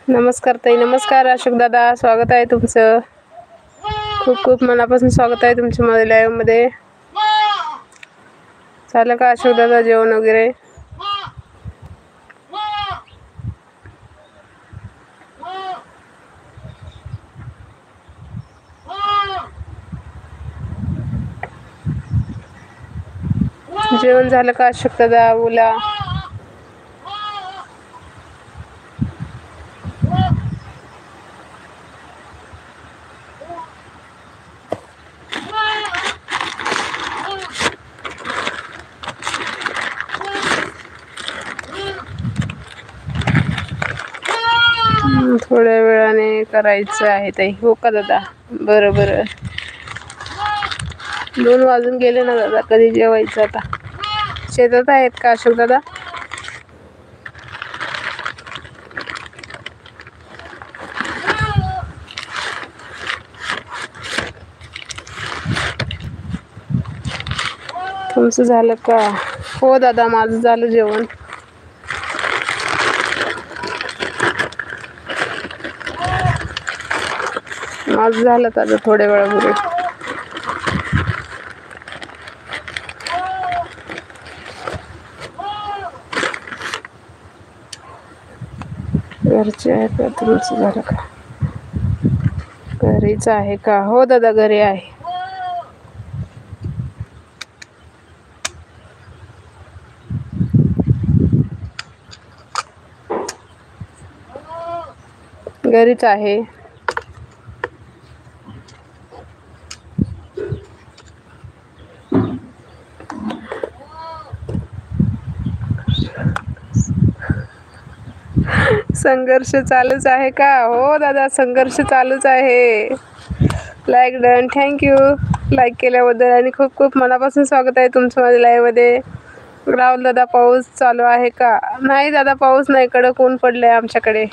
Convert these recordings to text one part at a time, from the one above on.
नमस्कार ताई, नमस्कार अशोक दादा, स्वागत आहे तुमचं. खूप खूप मनापासून स्वागत आहे तुमच्या माझ्या लाईव्हमध्ये. झालं का अशोक दादा जेवण वगैरे? जेवण झालं का अशोक दादा बोला. थोड्या वेळाने करायचं आहे ताई. हो का दादा? बरं बरं. 2 वाजून गेले ना दादा, कधी जेवायचं आता? शेतात आहेत का अशोक दादा? तुमचं झालं का? हो दादा, माझं झालं जेवण. माझं झालं दादा थोड्या वेळापूर्वी. घरचे आहे का? तुमचं झालं का? घरीच आहे का? हो दादा, घरी आहे. घरीच आहे. संघर्ष चालूच आहे का? हो दादा, संघर्ष चालूच आहे. लाईक डन, थँक्यू लाईक केल्याबद्दल आणि खूप खूप मनापासून स्वागत आहे तुमचं माझ्या लाईव्हमध्ये. राहुल दादा, पाऊस चालू आहे का? नाही दादा, पाऊस नाही, कडक ऊन पडलंय आमच्याकडे.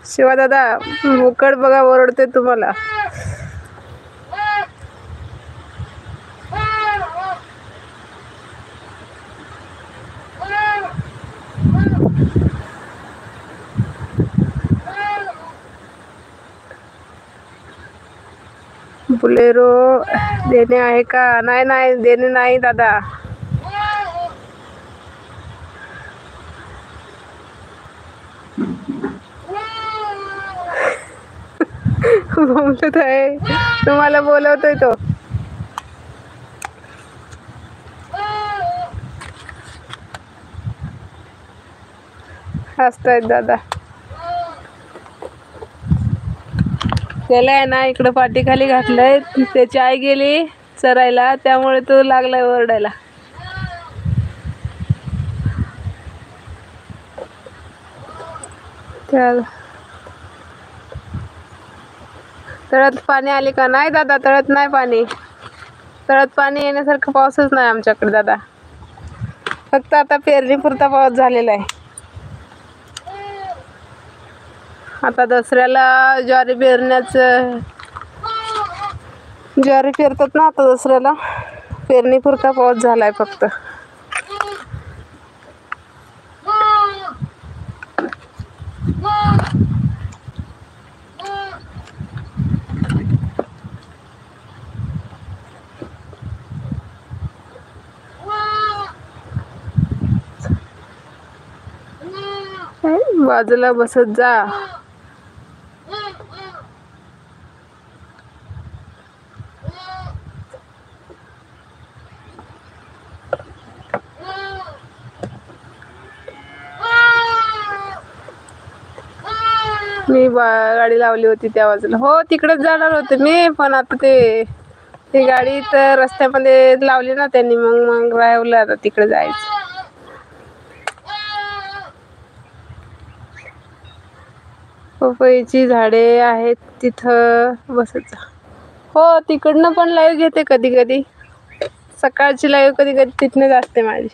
शिवा दादा, मुकड बघा ओरडते तुम्हाला. बुलेरो देणे आहे का? नाही नाही, देणे नाही दादा. बोलत आहे, तुम्हाला बोलवतोय तो. हसतायत दादा. त्याला आहे ना इकडं पाठीखाली घातलंय, त्याची आई गेली चरायला, त्यामुळे तो लागलाय ओरडायला. तळ्यात पाणी आले का? नाही दादा, तळ्यात नाही पाणी. तळ्यात पाणी येण्यासारखं पाऊसच नाही आमच्याकडे दादा. फक्त आता पेरणीपुरता पाऊस झालेला आहे. आता दसऱ्याला ज्वारी पेरतात ना आता दसऱ्याला. पेरणीपुरता पाऊस झालाय फक्त. बाजूला बसत जा. मी गाडी लावली होती त्या बाजूला. हो, तिकडेच जाणार होते मी, पण आता ती गाडी तर रस्त्यामध्ये लावली ना त्यांनी, मग राहिवलं आता तिकडे जायचं. पपईची झाडे आहेत तिथं बसत. हो, तिकडनं पण लाईव्ह घेते कधी कधी. सकाळची लाईव्ह कधी कधी तिथनंच असते माझी.